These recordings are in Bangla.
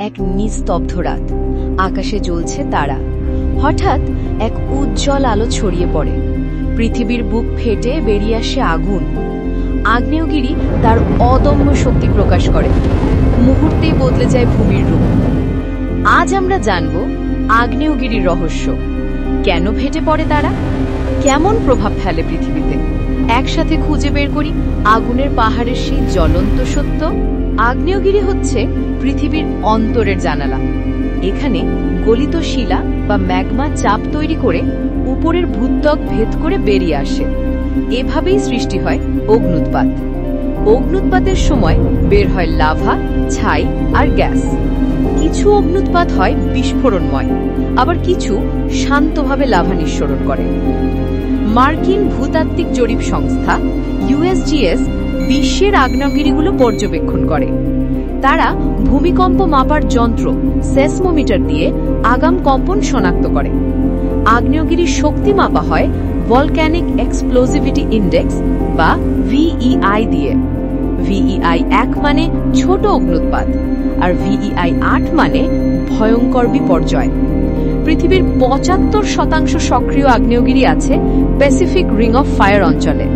এক নিস্তব্ধ রাত, আকাশে জ্বলছে তারা। হঠাৎ এক উজ্জ্বল আলো ছড়িয়ে পড়ে, পৃথিবীর বুক ফেটে বেরিয়ে আসে আগুন। আগ্নেয়গিরি তার অদম্য শক্তি প্রকাশ করে, মুহূর্তেই বদলে যায় ভূমির রূপ। আজ আমরা জানব আগ্নেয়গিরির রহস্য, কেন ফেটে পড়ে তারা, কেমন প্রভাব ফেলে পৃথিবীতে। একসাথে খুঁজে বের করি আগুনের পাহাড়ের সেই জ্বলন্ত সত্য। আগ্নেয়গিরি হচ্ছে পৃথিবীর অন্তরের জানালা। এখানে গলিত শিলা বা ম্যাগমা চাপ তৈরি করে উপরের ভূত্বক ভেদ করে বেরিয়ে আসে। এভাবেই সৃষ্টি হয় অগ্ন্যুৎপাত। অগ্ন্যুৎপাতের সময় বের হয় লাভা, ছাই আর গ্যাস। কিছু অগ্ন্যুৎপাত হয় বিস্ফোরণময়, আবার কিছু শান্তভাবে লাভা নিঃসরণ করে। মার্কিন ভূতাত্ত্বিক জরিপ সংস্থা USGS বিশ্বের আগ্নেয়গিরিগুলো পর্যবেক্ষণ করে। তারা ভূমিকম্প মাপার যন্ত্র সেসমোমিটার দিয়ে আগাম কম্পন শনাক্ত করে। আগ্নেয়গিরির শক্তি মাপা হয় ভলক্যানিক এক্সপ্লোসিভিটি ইন্ডেক্স বা VEI দিয়ে। VEI 1 মানে ছোট অগ্ন্যুৎপাত, আর VEI 8 মানে ভয়ঙ্কর বিপর্যয়। পৃথিবীর 75% সক্রিয় আগ্নেয়গিরি আছে প্যাসিফিক রিং অফ ফায়ার অঞ্চলে,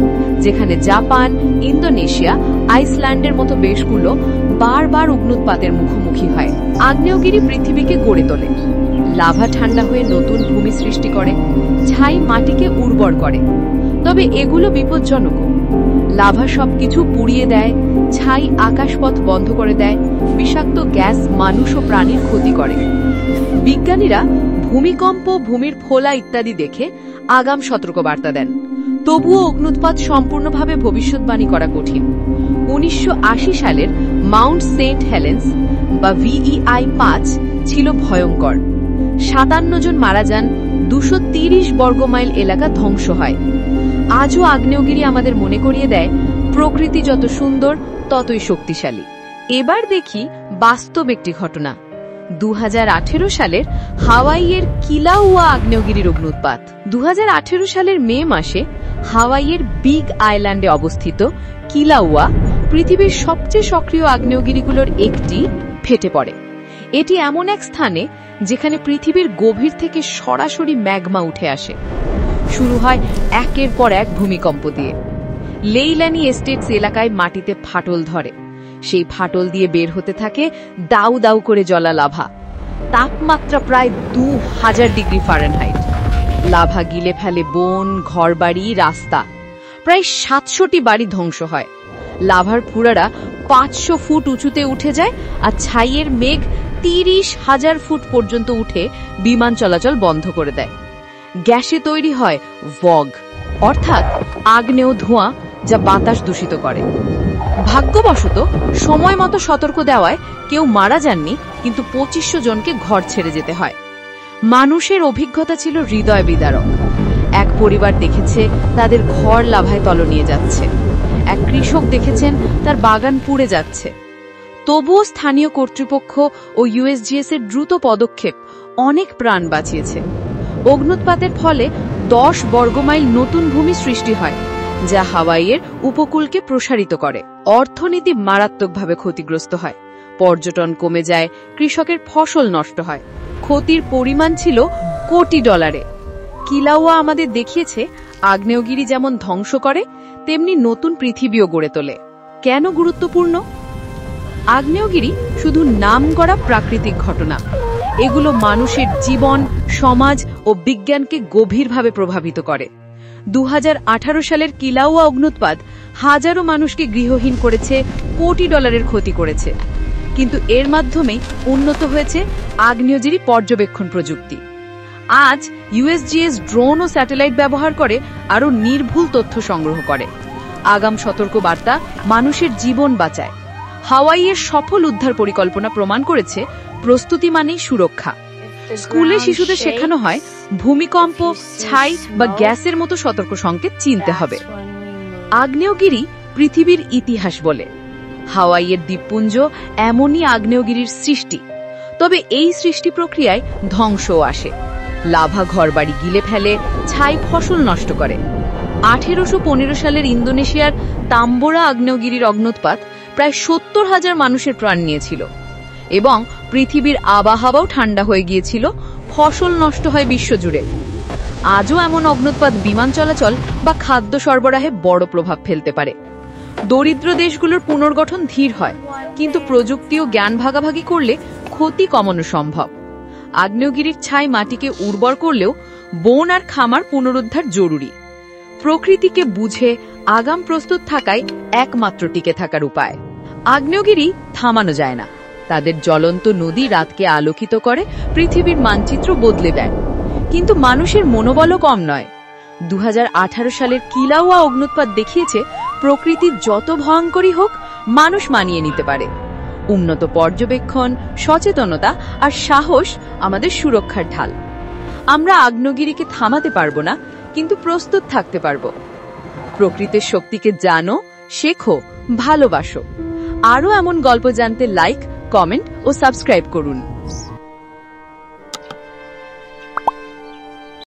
যেখানে জাপান, ইন্দোনেশিয়া, আইসল্যান্ডের মতো দেশগুলো বারবার অগ্ন্যুৎপাতের মুখোমুখি হয়। আগ্নেয়গিরি পৃথিবীকে গড়ে তোলে। লাভা ঠান্ডা হয়ে নতুন ভূমি সৃষ্টি করে, ছাই মাটিকে উর্বর করে। তবে এগুলো বিপজ্জনকও। লাভা সবকিছু পুড়িয়ে দেয়, ছাই আকাশপথ বন্ধ করে দেয়, বিষাক্ত গ্যাস মানুষ ও প্রাণীর ক্ষতি করে। বিজ্ঞানীরা ভূমিকম্প, ভূমির ফোলা ইত্যাদি দেখে আগাম সতর্কবার্তা দেন। তবুও অগ্ন্যুৎপাত সম্পূর্ণভাবে ভবিষ্যৎবাণী করা কঠিন। 1980 সালের মাউন্ট সেন্ট হেলেন্স বা VEI 5 ছিল ভয়ঙ্কর। 57 জন মারা যান, 230 বর্গমাইল এলাকা ধ্বংস হয়। আজও আগ্নেয়গিরি আমাদের মনে করিয়ে দেয় প্রকৃতি যত সুন্দর ততই শক্তিশালী। এবার দেখি বাস্তব একটি ঘটনা। 2018 সালের হাওয়াইয়ের কিলাউয়া আগ্নেয়গিরির অগ্ন্যুৎপাত। 2018 সালের মে মাসে হাওয়াইয়ের বিগ আইল্যান্ডে অবস্থিত কিলাউয়া পৃথিবীর সবচেয়ে সক্রিয় আগ্নেয়গিরিগুলোর একটি ফেটে পড়ে। এটি এমন এক স্থানে যেখানে পৃথিবীর গভীর থেকে সরাসরি ম্যাগমা উঠে আসে। শুরু হয় একের পর এক ভূমিকম্প দিয়ে। লেইলানি এস্টেটস এলাকায় মাটিতে ফাটল ধরে, সেই ফাটল দিয়ে বের হতে থাকে দাউ দাউ করে জ্বলা লাভা। তাপমাত্রা প্রায় 2000 ডিগ্রি ফারেনহাইট। লাভা গিলে ফেলে বন, ঘরবাড়ি, রাস্তা। প্রায় 700টি বাড়ি ধ্বংস হয়। লাভার ফুঁড়ারা 500 ফুট উঁচুতে উঠে যায়, আর ছাইয়ের মেঘ 30,000 ফুট পর্যন্ত উঠে বিমান চলাচল বন্ধ করে দেয়। গ্যাসে তৈরি হয় ভগ, অর্থাৎ আগ্নেয় ধোঁয়া, যা বাতাস দূষিত করে। ভাগ্যবশত সময় মতো সতর্ক দেওয়ায় কেউ মারা যাননি, কিন্তু 2500 জনকে ঘর ছেড়ে যেতে হয়। মানুষের অভিজ্ঞতা ছিল হৃদয় বিদারক। এক পরিবার দেখেছে তাদের ঘর লাভায় তলনিয়ে যাচ্ছে। এক কৃষক দেখেছেন তার বাগান পুড়ে যাচ্ছে। তবুও স্থানীয় কর্তৃপক্ষ ও USGS এর দ্রুত পদক্ষেপ অনেক প্রাণ বাঁচিয়েছে। অগ্ন্যুৎপাতের ফলে 10 বর্গমাইল নতুন ভূমি সৃষ্টি হয়, যা হাওয়াইয়ের উপকূলকে প্রসারিত করে। অর্থনীতি মারাত্মকভাবে ক্ষতিগ্রস্ত হয়, পর্যটন কমে যায়, কৃষকের ফসল নষ্ট হয়। ক্ষতির পরিমাণ ছিল কোটি ডলারে। কিলাউয়া আমাদের দেখিয়েছে আগ্নেয়গিরি যেমন ধ্বংস করে, তেমনি নতুন পৃথিবীও গড়ে তোলে। কেন গুরুত্বপূর্ণ? আগ্নেয়গিরি শুধু নামকরা প্রাকৃতিক ঘটনা, এগুলো মানুষের জীবন, সমাজ ও বিজ্ঞানকে গভীরভাবে প্রভাবিত করে। 2018 সালের কিলাউয়া অগ্ন্যুৎপাত হাজারো মানুষকে গৃহহীন করেছে, কোটি ডলারের ক্ষতি করেছে। কিন্তু এর মাধ্যমেই উন্নত হয়েছে আগ্নেয়গিরি পর্যবেক্ষণ প্রযুক্তি। আজ USGS ড্রোন ও স্যাটেলাইট ব্যবহার করে আরও নির্ভুল তথ্য সংগ্রহ করে। আগাম সতর্কবার্তা মানুষের জীবন বাঁচায়। হাওয়াইয়ের সফল উদ্ধার পরিকল্পনা প্রমাণ করেছে প্রস্তুতি মানেই সুরক্ষা। স্কুলে শিশুদের শেখানো হয় ভূমিকম্প, ছাই বা গ্যাসের মতো সতর্ক সংকেত চিনতে হবে। আগ্নেয়গিরি পৃথিবীর ইতিহাস বলে। হাওয়াইয়ের দ্বীপপুঞ্জ এমনই আগ্নেয়গিরির সৃষ্টি। তবে এই সৃষ্টি প্রক্রিয়ায় ধ্বংসও আসে। লাভা ঘরবাড়ি গিলে ফেলে, ছাই ফসল নষ্ট করে। 1815 সালের ইন্দোনেশিয়ার তাম্বোরা আগ্নেয়গিরির অগ্ন্যুৎপাত প্রায় 70,000 মানুষের প্রাণ নিয়েছিল। এবং পৃথিবীর আবহাওয়াও ঠান্ডা হয়ে গিয়েছিল, ফসল নষ্ট হয় বিশ্বজুড়ে। আজও এমন অগ্ন্যুৎপাত বিমান চলাচল বা খাদ্য সরবরাহে বড় প্রভাব ফেলতে পারে। দরিদ্র দেশগুলোর পুনর্গঠন ধীর হয়, কিন্তু প্রযুক্তি ও জ্ঞান ভাগাভাগি করলে ক্ষতি কমানো সম্ভব। আগ্নেয়গিরির ছাই মাটিকে উর্বর করলেও বন আর খামার পুনরুদ্ধার জরুরি। প্রকৃতিকে বুঝে আগাম প্রস্তুত থাকাই একমাত্র টিকে থাকার উপায়। আগ্নেয়গিরি থামানো যায় না। তাদের জ্বলন্ত নদী রাতকে আলোকিত করে, পৃথিবীর মানচিত্র বদলে দেয়। কিন্তু মানুষের মনোবলও কম নয়। 2018 সালের কিলাউয়া অগ্ন্যুৎপাত দেখিয়েছে প্রকৃতি যত ভয়ঙ্করই হোক, মানুষ মানিয়ে নিতে পারে। উন্নত পর্যবেক্ষণ, সচেতনতা আর সাহস আমাদের সুরক্ষার ঢাল। আমরা আগ্নেয়গিরিকে থামাতে পারবো না, কিন্তু প্রস্তুত থাকতে পারবো। প্রকৃতির শক্তিকে জানো, শেখো, ভালোবাসো। আরও এমন গল্প জানতে লাইক, কমেন্ট ও সাবস্ক্রাইব করুন।